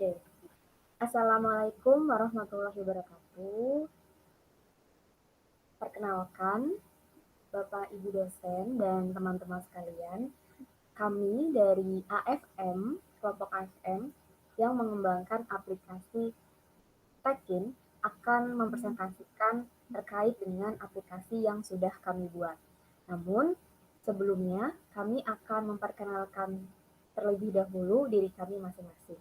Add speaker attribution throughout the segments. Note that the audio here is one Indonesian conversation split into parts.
Speaker 1: Oke. Assalamualaikum warahmatullahi wabarakatuh. Perkenalkan, Bapak Ibu dosen dan teman-teman sekalian, kami dari AFM, kelompok AFM, yang mengembangkan aplikasi Tekin akan mempresentasikan terkait dengan aplikasi yang sudah kami buat. Namun, sebelumnya kami akan memperkenalkan terlebih dahulu diri kami masing-masing.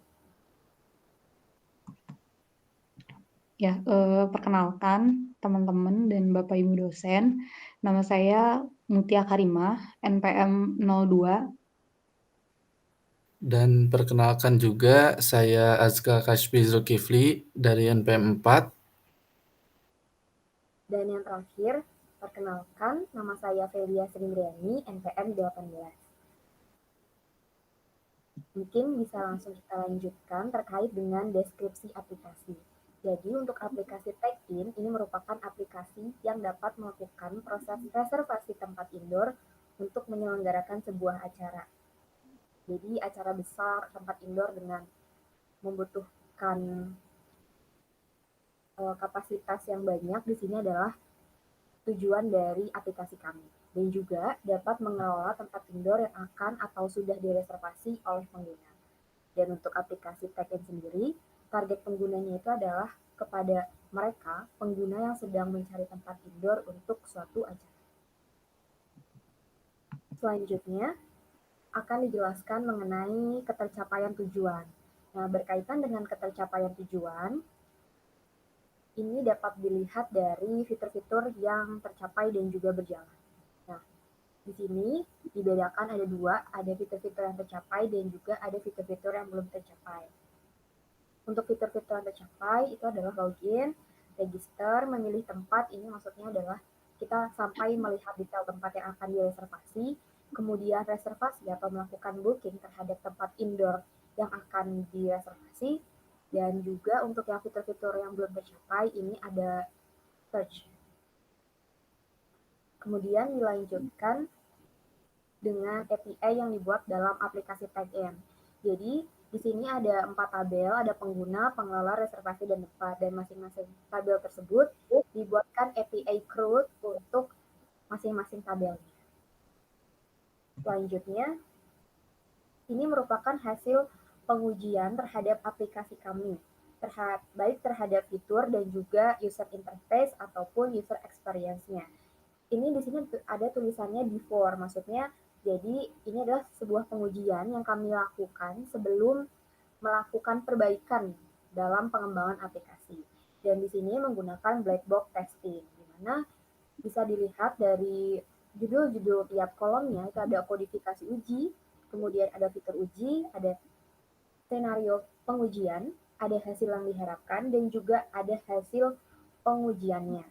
Speaker 2: Ya, perkenalkan teman-teman dan Bapak Ibu dosen, nama saya Mutia Karimah, NPM 02.
Speaker 3: Dan perkenalkan juga saya Azka Kashfi Zulkifli dari NPM 4.
Speaker 1: Dan yang terakhir, perkenalkan nama saya Felia Srindriani, NPM 18. Mungkin bisa langsung kita lanjutkan terkait dengan deskripsi aplikasi. Jadi untuk aplikasi Tekin ini merupakan aplikasi yang dapat melakukan proses reservasi tempat indoor untuk menyelenggarakan sebuah acara. Jadi acara besar tempat indoor dengan membutuhkan kapasitas yang banyak di sini adalah tujuan dari aplikasi kami. Dan juga dapat mengelola tempat indoor yang akan atau sudah direservasi oleh pengguna. Dan untuk aplikasi Tekin sendiri, target penggunanya itu adalah kepada mereka, pengguna yang sedang mencari tempat indoor untuk suatu acara. Selanjutnya, akan dijelaskan mengenai ketercapaian tujuan. Nah, berkaitan dengan ketercapaian tujuan, ini dapat dilihat dari fitur-fitur yang tercapai dan juga berjalan. Nah, di sini dibedakan ada dua, ada fitur-fitur yang tercapai dan juga ada fitur-fitur yang belum tercapai. Untuk fitur-fitur yang tercapai itu adalah login, register, memilih tempat, ini maksudnya adalah kita sampai melihat detail tempat yang akan direservasi, kemudian reservasi atau melakukan booking terhadap tempat indoor yang akan direservasi, dan juga untuk yang fitur-fitur yang belum tercapai ini ada search. Kemudian dilanjutkan dengan API yang dibuat dalam aplikasi Tekin. Jadi di sini ada 4 tabel, ada pengguna, pengelola, reservasi, dan tempat. Dan masing-masing tabel tersebut dibuatkan API CRUD untuk masing-masing tabelnya. Selanjutnya, ini merupakan hasil pengujian terhadap aplikasi kami, baik terhadap fitur dan juga user interface ataupun user experience-nya. Ini di sini ada tulisannya before, maksudnya jadi ini adalah sebuah pengujian yang kami lakukan sebelum melakukan perbaikan dalam pengembangan aplikasi. Dan di sini menggunakan black box testing, di mana bisa dilihat dari judul-judul tiap kolomnya itu ada kodifikasi uji, kemudian ada fitur uji, ada skenario pengujian, ada hasil yang diharapkan, dan juga ada hasil pengujiannya.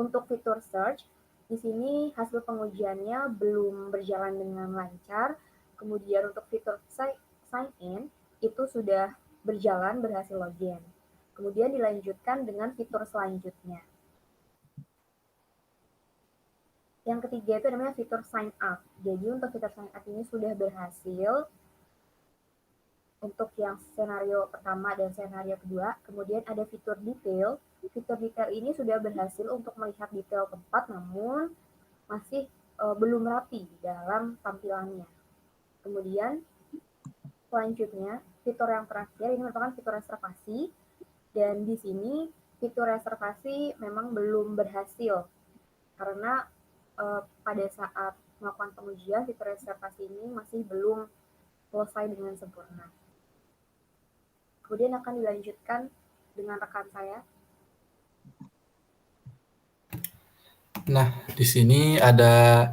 Speaker 1: Untuk fitur search, di sini hasil pengujiannya belum berjalan dengan lancar. Kemudian untuk fitur sign in itu sudah berjalan berhasil login. Kemudian dilanjutkan dengan fitur selanjutnya. Yang ketiga itu namanya fitur sign up. Jadi untuk fitur sign up ini sudah berhasil untuk yang skenario pertama dan skenario kedua. Kemudian ada fitur detail. Fitur detail ini sudah berhasil untuk melihat detail tempat, namun masih belum rapi dalam tampilannya. Kemudian selanjutnya fitur yang terakhir ini merupakan fitur reservasi, dan di sini fitur reservasi memang belum berhasil karena pada saat melakukan pengujian fitur reservasi ini masih belum selesai dengan sempurna. Kemudian akan dilanjutkan dengan rekan saya.
Speaker 3: Nah, di sini ada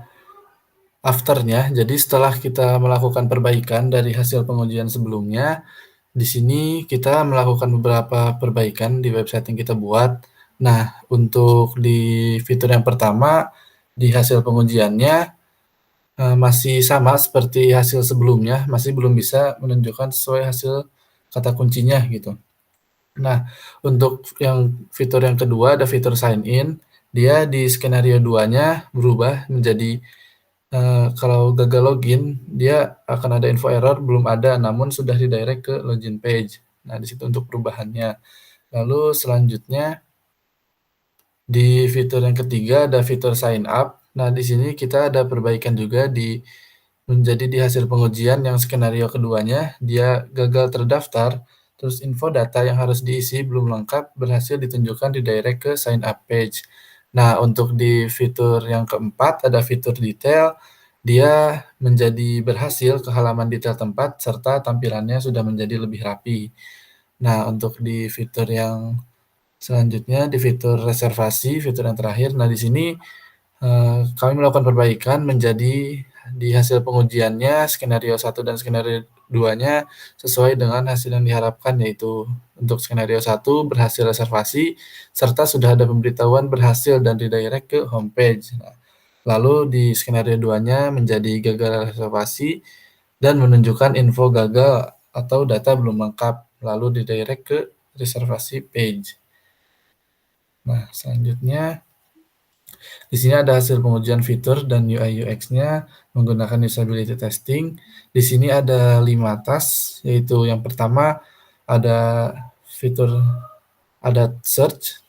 Speaker 3: afternya. Jadi setelah kita melakukan perbaikan dari hasil pengujian sebelumnya, di sini kita melakukan beberapa perbaikan di website yang kita buat. Nah, untuk di fitur yang pertama, di hasil pengujiannya masih sama seperti hasil sebelumnya, masih belum bisa menunjukkan sesuai hasil kata kuncinya gitu. Nah, untuk yang fitur yang kedua ada fitur sign in, dia di skenario 2-nya berubah menjadi kalau gagal login, dia akan ada info error belum ada, namun sudah redirect ke login page. Nah, di situ untuk perubahannya. Lalu selanjutnya di fitur yang ketiga ada fitur sign up. Nah, di sini kita ada perbaikan juga menjadi di hasil pengujian yang skenario keduanya dia gagal terdaftar, terus info data yang harus diisi belum lengkap berhasil ditunjukkan di direct ke sign up page. Nah, untuk di fitur yang keempat ada fitur detail, dia menjadi berhasil ke halaman detail tempat serta tampilannya sudah menjadi lebih rapi. Nah, untuk di fitur yang selanjutnya di fitur reservasi, fitur yang terakhir. Nah, di sini kami melakukan perbaikan menjadi di hasil pengujiannya skenario 1 dan skenario 2-nya sesuai dengan hasil yang diharapkan, yaitu untuk skenario 1 berhasil reservasi serta sudah ada pemberitahuan berhasil dan redirect ke homepage. Nah, lalu di skenario 2-nya menjadi gagal reservasi dan menunjukkan info gagal atau data belum lengkap, lalu redirect ke reservasi page. Nah, selanjutnya di sini ada hasil pengujian fitur dan UI UX-nya menggunakan usability testing. Di sini ada 5 task, yaitu yang pertama ada fitur ada search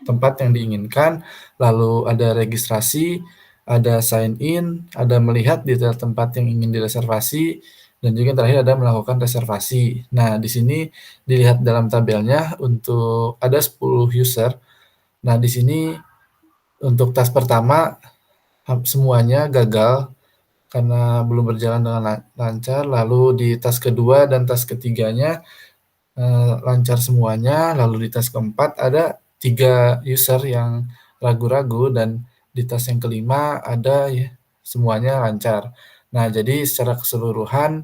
Speaker 3: tempat yang diinginkan, lalu ada registrasi, ada sign in, ada melihat detail tempat yang ingin direservasi, dan juga yang terakhir ada melakukan reservasi. Nah, di sini dilihat dalam tabelnya untuk ada 10 user. Nah, di sini untuk task pertama semuanya gagal karena belum berjalan dengan lancar. Lalu di task kedua dan task ketiganya lancar semuanya. Lalu di task keempat ada 3 user yang ragu-ragu dan di task yang kelima ada semuanya lancar. Nah, jadi secara keseluruhan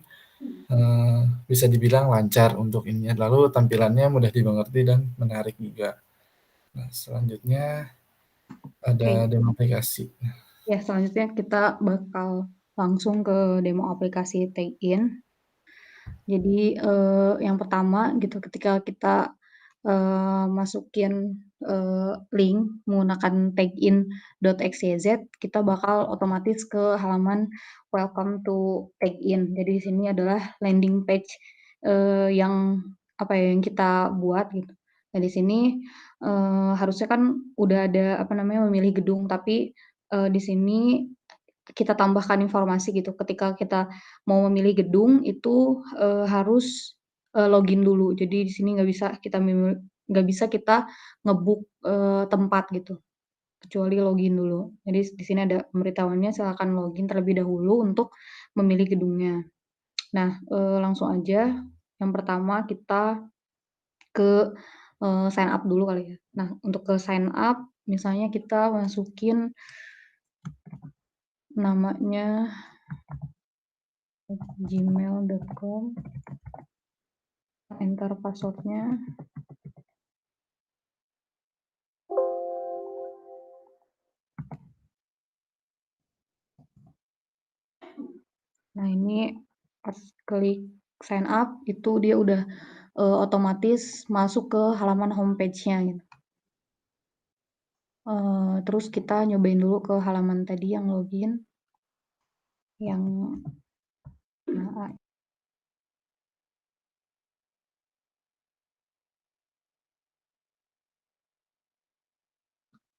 Speaker 3: bisa dibilang lancar untuk ini. Lalu tampilannya mudah dimengerti dan menarik juga. Nah, selanjutnya ada
Speaker 2: Oke.
Speaker 3: demo aplikasi.
Speaker 2: Ya, selanjutnya kita bakal langsung ke demo aplikasi Take-in. Jadi, yang pertama gitu ketika kita, masukin, link menggunakan takein.xyz, kita bakal otomatis ke halaman welcome to Take-in. Jadi di sini adalah landing page, yang apa ya, yang kita buat gitu. Nah di sini, harusnya kan udah ada apa namanya, memilih gedung, tapi, di sini kita tambahkan informasi gitu ketika kita mau memilih gedung itu, harus, login dulu. Jadi di sini nggak bisa kita nge-book, tempat gitu, kecuali login dulu. Jadi di sini ada pemberitahuannya silakan login terlebih dahulu untuk memilih gedungnya. Nah, langsung aja yang pertama kita ke, sign up dulu kali ya. Nah, untuk ke sign up misalnya kita masukin namanya gmail.com, enter password-nya. Nah, ini pas klik sign up itu dia udah, otomatis masuk ke halaman homepage-nya gitu. Terus kita nyobain dulu ke halaman tadi yang login, yang nah,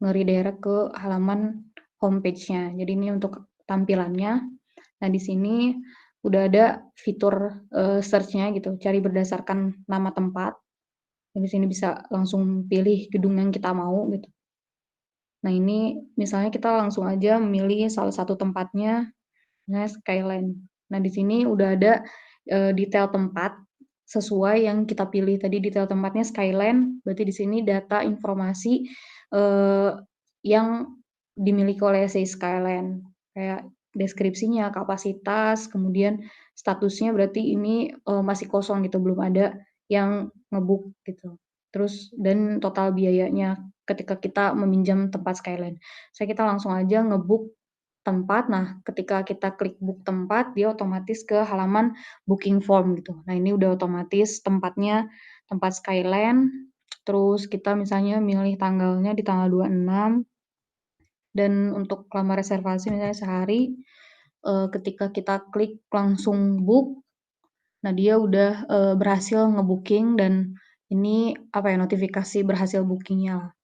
Speaker 2: nge-redirect ke halaman homepage-nya. Jadi ini untuk tampilannya. Nah, di sini udah ada fitur, search-nya gitu, cari berdasarkan nama tempat. Di sini bisa langsung pilih gedung yang kita mau gitu. Nah, ini misalnya kita langsung aja memilih salah satu tempatnya, misalnya Skyline. Nah, di sini udah ada, detail tempat sesuai yang kita pilih tadi detail tempatnya Skyline, berarti di sini data informasi, eee, yang dimiliki oleh si Skyline, kayak deskripsinya, kapasitas, kemudian statusnya berarti ini, masih kosong gitu, belum ada yang nge-book gitu. Terus dan total biayanya ketika kita meminjam tempat Skyline. Kita langsung aja nge-book tempat. Nah, ketika kita klik book tempat, dia otomatis ke halaman booking form gitu. Nah, ini udah otomatis tempatnya tempat Skyline, terus kita misalnya milih tanggalnya di tanggal 26 dan untuk lama reservasi misalnya sehari, ketika kita klik langsung book, Nah, dia udah berhasil nge-booking dan ini notifikasi berhasil bookingnya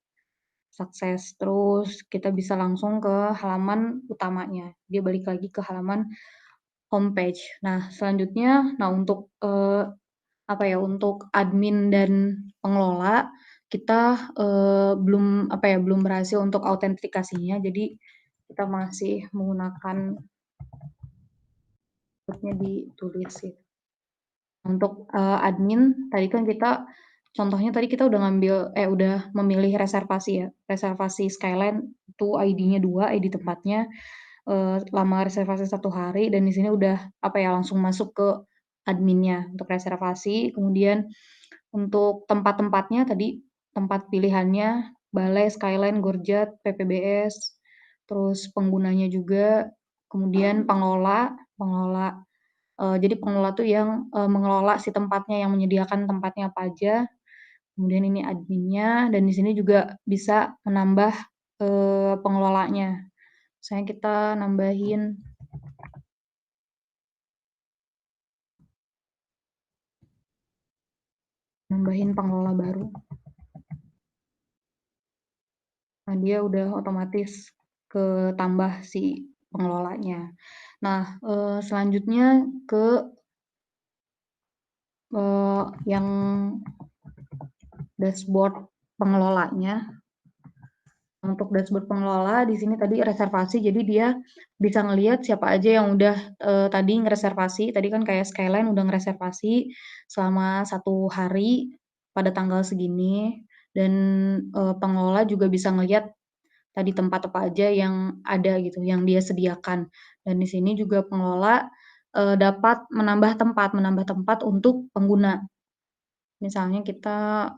Speaker 2: sukses. Terus kita bisa langsung ke halaman utamanya. Dia balik lagi ke halaman homepage. Nah, selanjutnya, untuk untuk admin dan pengelola kita belum berhasil untuk autentikasinya. Jadi kita masih menggunakan password-nya ditulis gitu. Untuk admin tadi kan contohnya tadi kita udah memilih reservasi ya, reservasi Skyline itu ID-nya 2, ID tempatnya, lama reservasi 1 hari dan di sini udah langsung masuk ke adminnya untuk reservasi. Kemudian untuk tempat-tempatnya tadi, tempat pilihannya Balai, Skyline, Gorjat, PPBS, terus penggunanya juga, kemudian pengelola, jadi pengelola tuh yang mengelola si tempatnya, yang menyediakan tempatnya apa aja. Kemudian ini adminnya dan di sini juga bisa menambah pengelolanya. Misalnya kita nambahin pengelola baru. Nah, dia udah otomatis ketambah si pengelolanya. Nah, selanjutnya ke yang dashboard pengelolanya. Untuk dashboard pengelola di sini tadi reservasi, jadi dia bisa ngelihat siapa aja yang udah tadi ngereservasi. Tadi kan kayak Skyline udah ngereservasi selama 1 hari pada tanggal segini dan pengelola juga bisa ngelihat tadi tempat apa aja yang ada gitu, yang dia sediakan. Dan di sini juga pengelola dapat menambah tempat untuk pengguna. Misalnya kita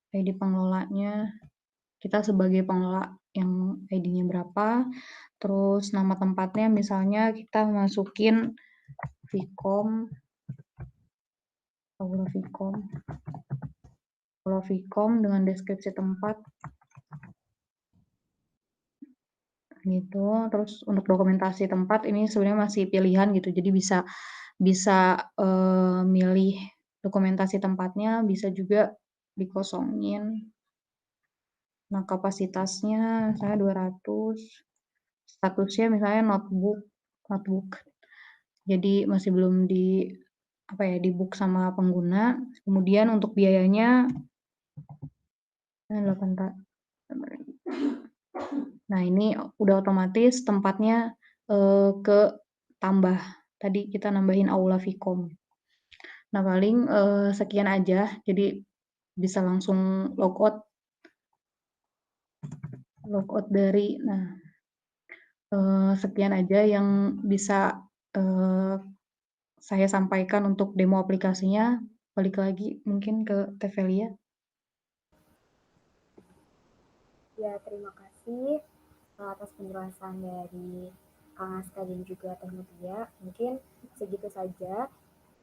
Speaker 2: ID pengelolanya, kita sebagai pengelola yang ID-nya berapa, terus nama tempatnya misalnya kita masukin Vcom, Aula Vcom dengan deskripsi tempat gitu. Terus untuk dokumentasi tempat ini sebenarnya masih pilihan gitu, jadi bisa milih dokumentasi tempatnya, bisa juga dikosongin. Nah, kapasitasnya misalnya 200, statusnya misalnya notebook. Jadi masih belum di-book sama pengguna. Kemudian untuk biayanya 8. Nah, ini udah otomatis tempatnya ketambah. Tadi kita nambahin Aula Vcom. Nah, paling sekian aja. Jadi bisa langsung logout dari sekian aja yang bisa saya sampaikan untuk demo aplikasinya. Balik lagi mungkin ke Tevelia.
Speaker 1: Ya, terima kasih atas penjelasan dari Kang Aska dan juga Teh Mutia. Mungkin segitu saja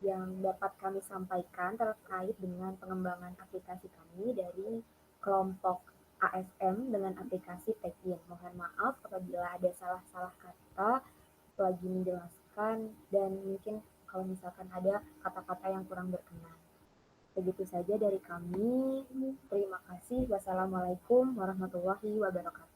Speaker 1: yang dapat kami sampaikan terkait dengan pengembangan aplikasi kami dari kelompok ASM dengan aplikasi Tekin. Mohon maaf apabila ada salah-salah kata lagi menjelaskan dan mungkin kalau misalkan ada kata-kata yang kurang berkenan. Begitu saja dari kami. Terima kasih. Wassalamualaikum warahmatullahi wabarakatuh.